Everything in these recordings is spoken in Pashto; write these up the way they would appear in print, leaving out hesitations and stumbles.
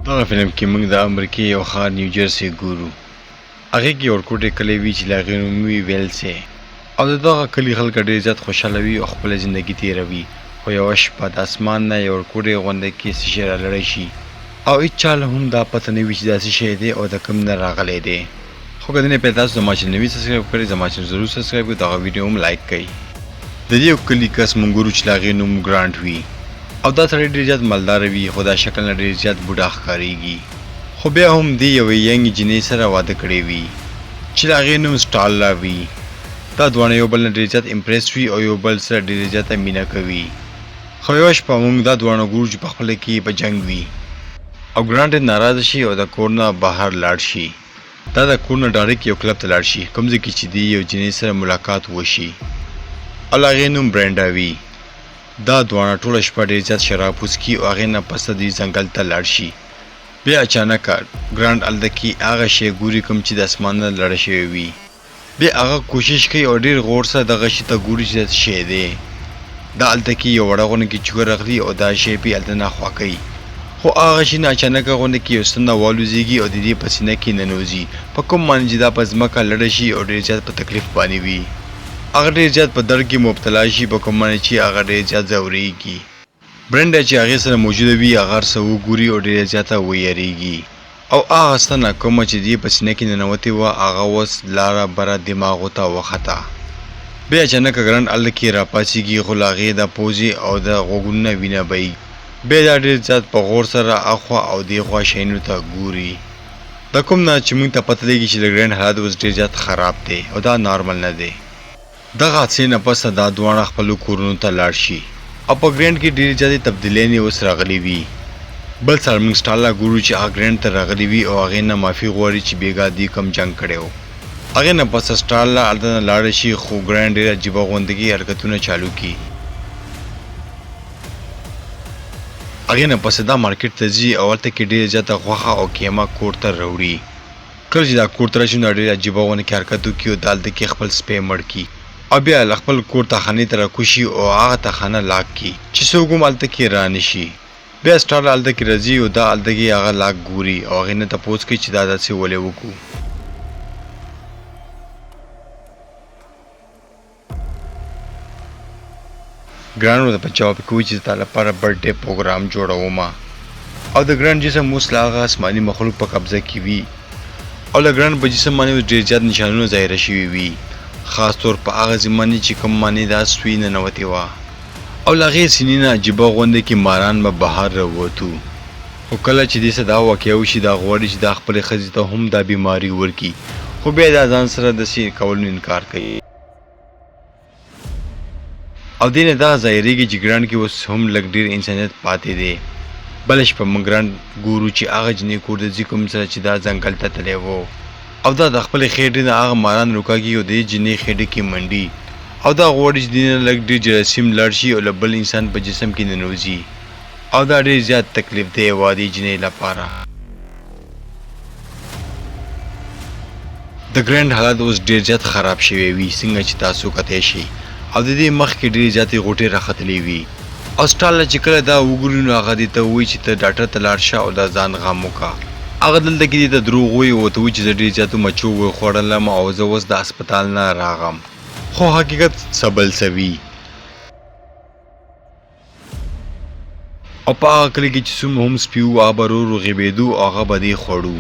دغه فلم کې موږ د امریکې یو ښار نیوجرسي ګورو. هغې کې یو ورکوټی کلی وي چې د هغې نوم وي ویلسې، او د دغه کلي خلک ډېر زیات خوشحاله وي او خپله زندګي تېروي. خو یوه شپه د اسمان نه یو ورکوټی غونډه کې څه شی رالړی شي او هېڅ چا له هم دا پته نه وي چې دا څه شی دی او د کوم نه راغلی دی. خو که دنې پیدا تاسو زما چینل نوي سبسکرایب کړئ، زما چینل ضرور سبسکرایب کړئ، دغه ویډیو هم لایک کړئ. د دې یو کلي کس مونږ ګورو چې د هغې نوم ګرانټ وي او دا سړی ډېر زیات مالداره وي، خو دا شکل نه ډېر زیات بوډا ښکارېږي. خو بیا هم دې یوې ینګې جینۍ سره واده کړی وي چې د هغې نوم سټارلا وي. دا دواړه یو بل نه ډېر زیات امپریس وي او یو بل سره ډېره زیاته مینه کوي. خو یوه شپه موږ دا دواړه ګورو چې په خپله کې په جنګ وي او ګرانټ ناراضه شي او د کور نه بهر لاړ شي. دا د کور نه ډایرکټ یو کلب ته لاړ شي کوم ځای کې چې دې یو جینۍ سره ملاقات وشي او د هغې نوم برینډا وي. دا دواړه ټوله شپه ډېر زیات شراب وڅکي او هغې نه پسه دوی ځنګل ته لاړ شي. بیا اچانکه ګرانټ هلته کې هغه شی ګوري کوم چې د اسمان نه لړه شوی وي. بیا هغه کوشش کوي او ډېر غور سره دغه شي ته ګوري چې دا څه شی دی. دا هلته کې یو وړه غونډه کې چوګه راغلي او دا شی پې هلته نه خوا کوي، خو هغه شي نه اچانکه غونډه کې یو ستنه والوزېږي او د دې په سینه کې ننوځي، په کوم معنی چې دا په ځمکه لړه شي او ډېر زیات په تکلیف باندې وي. هغه ډېر زیات په درد کې مبتلا شي، په کوم معنی چې هغه ډېر زیات ځورېږي. برینډا چې هغې سره موجوده وي هغه هر څه وګوري او ډېره زیاته ویریږي او هغه ستنه کومه چې دې په سینه کې ننوتې وه هغه اوس لاره بره دماغو ته وخته. بیا اچانکه ګرانټ هلته کې راپاڅېږي، خو له هغې د پوزې او د غوږونو نه وینه بهیږي. بیا دا ډېر زیات په غور سره اخوا او دېخوا شیانو ته ګوري، د کوم نه چې موږ ته پته لګي چې د ګرانټ حالت اوس ډېر زیات خراب دی او دا نارمل نه دی. دغه حادثې نه پسته دا دواړه خپلو کورونو ته لاړ شي او په ګرانټ کې ډېرې زیاتې تبدیلیانې اوس راغلي وي. بل سهار موږ سټارلا ګورو چې هغه ګرانټ ته راغلي وي او هغې نه معافي غواړي چې بېګا دې کوم جنګ کړی و. هغې نه پسته سټارلا هلته نه لاړه شي، خو ګرانټ ډېر عجیبه غوندې حرکتونه چالو کړي. هغې نه پسې دا مارکیټ ته ځي او هلته کې ډېره زیاته غوښه او قیمه کور ته راوړي. کله چې دا کور ته راشي نو ډېر عجیبه غوندې حرکت وکړي او دا هلته کې خپل سپی مړ کړي او بیا له خپل کور تخانې ته راکوشي او هغه تخانه لاک کړي چې څوک هم هلته کې را نه شي. بیا سټارلا هلته کې راځي او دا هلته کې هغه لاک ګوري او هغې نه تپوس کوي چې دا داسې ولې وکړو. ګرانټ ورته په جواب کې وایي چې ستا لپاره برډ ډے پروګرام جوړوم او د ګرانټ جسم اوس له هغه آسماني مخلوق په قبضه کې وي او له ګرانټ په جسم باندې اوس ډېر زیات نشانونه ظاهره شوي وي، خاص طور په هغه ځای باندې چې کوم باندې دا سوی ننوتې وه او له هغې سینې نه عجیبه غوندې کې ماران به بهر راووتو. خو کله چې دې سره دا واقعه وشي دا غواړي چې دا خپلې ښځې ته هم دا بیماري ورکړي، خو بیا دا ځان سره داسې کولو انکار کوي او دې نه دا ظاهرېږي چې ګرانټ کې اوس هم لږ ډېر انسانیت پاتې دی. بله شپه موږ ګرانټ ګورو چې هغه جینۍ کور ته ځي کوم سره چې دا ځنګل ته تللی و او دا د خپلې خېټې نه هغه ماران روکاږي او د دې جینۍ خېټې کې منډي او دا غواړي چې دې نه لږ ډېر جراثیم لاړ شي او له بل انسان په جسم کې ننوځي او دا ډېر زیات تکلیف دی یوه دې جینۍ لپاره. د ګرانټ حالت اوس ډېر زیات خراب شوی وي څنګه چې تاسو کتی شئ او د دې مخ کې ډېرې زیاتې غوټې راختلې وي او سټارلا چې کله دا وګوري نو هغه دې ته ووایي چې ته ډاکټر ته لاړ شه او دا ځان غم وکړه. هغه دلته کې دې ته دروغ وایي او ورته وایي چې زه ډېر زیاتو مچو وخوړلم او زه اوس د هسپتال نه راغم، خو حقیقت څه بل څه وي. او په هغه کلي کې چې څومره هم سپي وو هغه به ورو ورو غېبېدو او هغه به دې خوړو.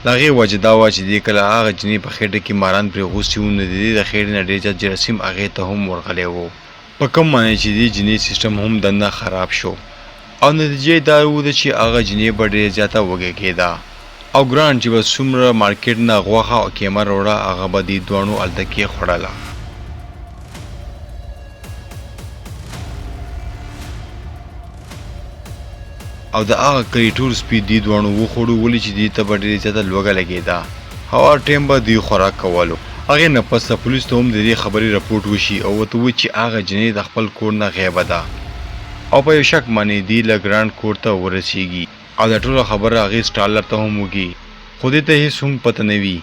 د هغې وجه دا وه چې دې کله هغه جینۍ په خېټه کې ماران پرې غوستي وو نو د دې د خېټې نه ډېر زیات جراثیم هغې ته هم ورغلی و، په کوم معنی چې دې جینۍ سیسټم هم دننه خراب شو او نتیجه یې دا وده چې هغه جینۍ به ډېره زیاته وږې کېده او ګرانټ چې به څومره مارکیټ نه غوښه او قیمه راوړه هغه به دې دواړو هلته کې خوړله. او د هغه کلي ټول سپي دې دواړو وخوړو ولې چې دې ته به ډېره زیاته لوږه لګېده او هر ټایم به دوی خوراک کولو. هغې نه پسته پولیس ته هم د دې خبرې رپورټ وشي او ورته ووایي چې هغه جینۍ د خپل کور نه غیبه ده او په یو شک باندې دې له ګرانټ کور ته ورسېږي او دا ټوله خبره هغې سټارلا ته هم وکړي، خو دې ته هېڅ هم پته نه وي.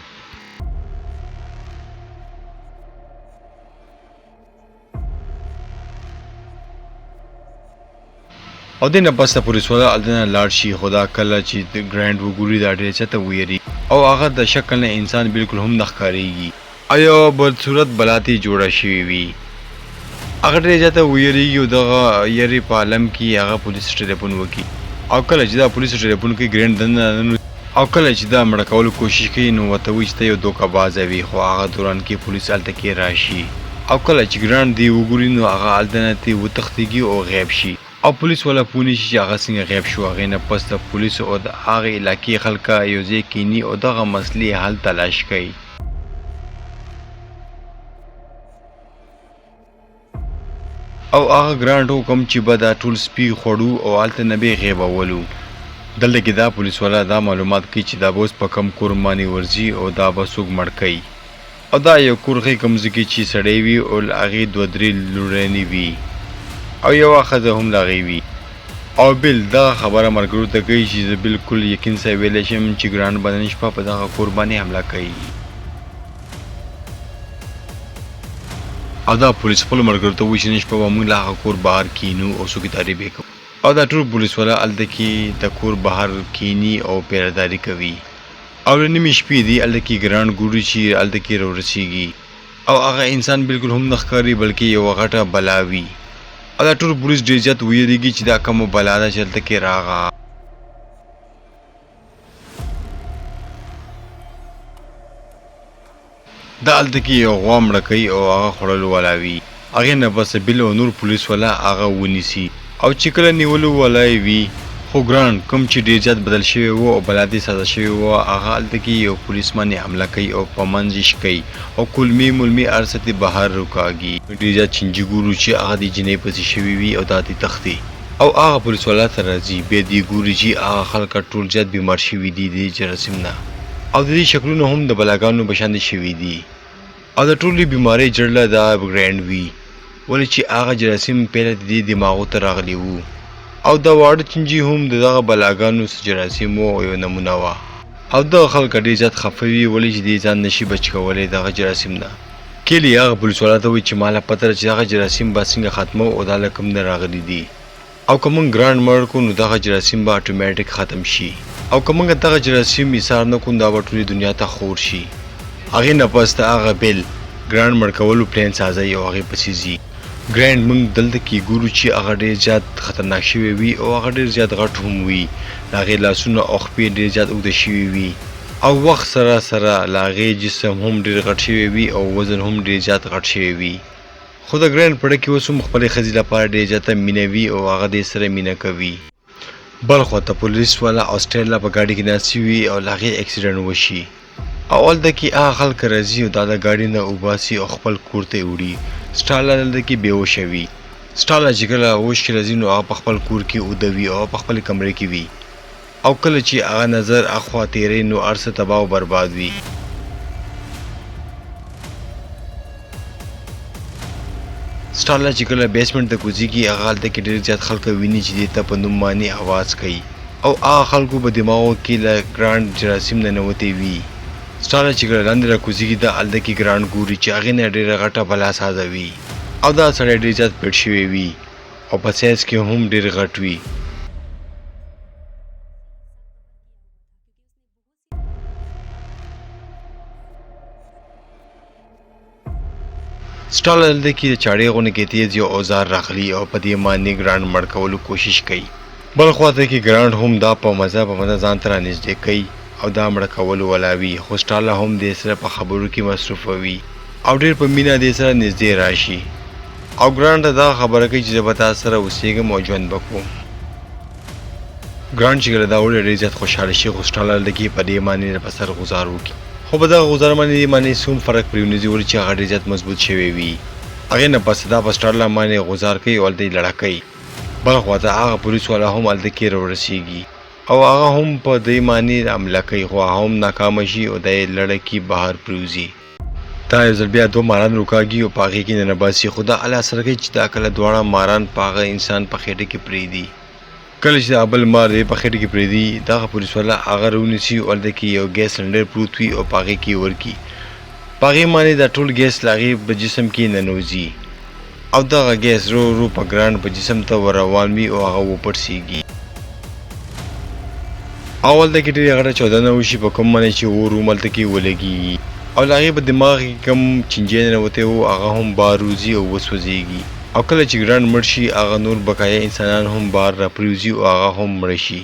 او دنه پس ته پولیس والا الدنه لاړ شي خدا کله چې د ګرانډ وګوري دا ډېر چته ویری او هغه د شکل نه انسان بالکل هم نه ښکاریږي ايو بل صورت بلاتی جوړه شي وي هغه ډېر چته ویری یو دغه یری په عالم کې هغه پولیس ټلیفون وکي او کله چې دا پولیس ټلیفون کې ګرانډ دنه او کله چې دا مړ کولو کوشش کوي نو وته وي چې یو دوکه باز وي خو هغه دوران کې پولیس الته کې راشي او کله چې ګرانډ دی وګوري نو هغه الدنه تی وتختيږي او غیب شي او پولیس ولا پونی چې هغه څنګه غیب شو هغه نه پس د پولیس او د هغه علاقې خلکا یو ځای کینی او دغه مسلې حل تلاش کوي او هغه ګرانډ حکم چې بدا ټول سپی خړو او الته نبی غیب اولو دلته کې دا پولیس والا دا معلومات کوي چې دا بوس په کم قرباني ورزي او دا بسوک مړ کوي او دا یو کورخه کمزګي چې سړی وي او هغه دوه درې لورنی وي او یو خزه هم لغوي وي او بل دا خبره مرګرو ته کوي چې بالکل یقین سي ویل شم چې ګران بدن شپه په دغه قرباني حمله کوي او دا پولیس خپل مرګرو ته وایي چې نشپه موږ لا کور بهر کینو او سو کې تعریف وکړو او دا ټول پولیس والا الته کې د کور بهر کینی او پیرداري کوي او نیمه شپې دی الته کې ګران ګوري چې الته کې ورسیږي او هغه انسان بالکل هم نخکاری بلکې یو غټه بلاوي او دا ټول پولیس ډېر زیات ویریږي چې دا کوم بلا ده چې الته کې راغا دا الته کې یو غوا مړه کوي او هغه خړل ولاوي هغه نه بس بل او نور پولیس والا هغه ونیسي او چې کله نیولو ولای وي خو ګران کوم چې ډېر زیات بدل شوی وو او بلادي ساده شوی وو هغه الته کې یو پولیس باندې حمله کوي او په منځش کوي او کلمي ملمي ارسته بهر روکاږي ډېر زیات چنجي ګورو چې هغه د جنې پسې شوی وي او داتي تختی او هغه پولیس والا تر راځي به دی ګوري چې هغه خلک ټول زیات بیمار شوی دي د جراثیم نه او د دې شکلونه هم د بلاګانو بشاندې شوی دي او د ټولي بیماری جړله دا ګرانډ وي ولې چې هغه جراثیم پیله د دماغو ته راغلی وو او دا واړه چنجي هم دغه بلاګانو سره جراثیم او یو نمونه وا او د خلک ډېر زیات خفوي ولې چې دې ځان نشي بچ کولای دغه جراثیم نه کلی هغه پولیس والا ته وایي چې مالا پته چې هغه جراثیم به څنګه ختمو او دا لکم نه راغلي دي او کوم ګرانډ مړ کو نو دغه جراثیم به اتوماتیک ختم شي او کوم دغه جراثیم ایثار نه کو دا ټولې دنیا ته خور شي هغه نه پسته هغه بل ګرانډ مړ کولو پلان سازي او هغه پسیزي ګرانډ موږ دلته کې ګورو چې هغه ډېر زیات خطرناک شوی وي او هغه ډېر زیات غټ هم وي هغه لاسونه او خپې ډېر زیات اوږده شوي وي او وخت سره سره هغه جسم هم ډېر غټ شوی وي او وزن هم ډېر زیات غټ شوی وي خو د ګرانډ پړه کې اوس هم خپلې ښځې لپاره ډېر زیاته مینه وي او هغه دې سره مینه کوي بل خو ته پولیس والا آسټریلیا په ګاډي کې ناست وي او هغې اکسیډنټ وشي او هلته کې هغه خلک راځي او دا د ګاډي نه وباسي او خپل کور ته یې وړي سټاله دلته کې بېهوشه وي سټاله چې کله هوش کې راځي نو هغه په خپل کور کې اوده وي او په خپلې کمرې کې وي او کله چې هغه نظر اخوا تیری نو هر څه تباه او برباد وي سټاله چې کله بیسمنټ ته کوزیږي هغه هلته کې ډېر زیات خلک ویني چې دې ته په نوم باندې اواز کوي او هغه خلکو په دماغو کې له ګرانډ جراثیم ننوتې وي سټاله چې کله لاندې راکوزیږي دا هلته کې ګرانډ ګوري چې هغې نه ډېره غټه بلا سازه وي او دا سړی ډېر زیات پټ شوی وي او په سایز کې هم ډېر غټ وي سټاله دلته کې د چاړې غونې کې تیز یو اوزار راغلی او په دې باندې ګرانډ مړ کولو کوشش کوي بل خواته کې ګرانډ هم دا په مزه ځان ته رانږدې کوي او دا مړه کول ولاوي خو سټاله هم دې سره په خبرو کې مصروفه وي او ډېر په مینه دې سره نږدې راشي او ګرانډ دا خبره کوي چې زه به تا سره اوسېږم او ژوند به کوم ګرانډ چې کله دا وړی ډېر زیات خوشحاله شي خو سټاله لږې په دې باندې په سر غزار وکړي خو په دغه غزار باندې څوم فرق پرې ونیسي ولې چې هغه ډېر زیات مضبوط شوی وي هغې نه پس دا په سټاله باندې غزار کوي او هلته یې لړه کوي بل خواته هغه پولیس والا هم هلته کې راورسېږي او هغه هم په دې معنی حمله کوي خو هغه هم ناکامه شي او د یې لړکې بهر پرېوځي دا یو ځل بیا دوه ماران روکاږي او په هغې کې ننباسي خو دا الله سره کوي چې دا کله دواړه ماران په هغه انسان په خېټه کې پرېږدي کله چې دا بل مار یې په خېټه کې پرېږدي دغه پولیس والا هغه راونیسي او هلته کې یو ګیس سلنډر پروت وي او په هغې کې یې ورکړي په هغې باندې دا ټول ګیس له هغې په جسم کې ننوځي او دغه ګیس رو په ګران په جسم ته ور روان وي او هغه وپړسېږي. اول د کې ډېرې غټه چاودنه وشي په کوم باندې چې اور هملته کې ولګېږي او له هغې په دماغ کې کوم چینجی ننوتی و هغه هم بار وځي او وسوځېږي او کله چې ګران مړ شي هغه نور بقایا انسانان هم بار راپرېوځي او هغه هم مړه شي.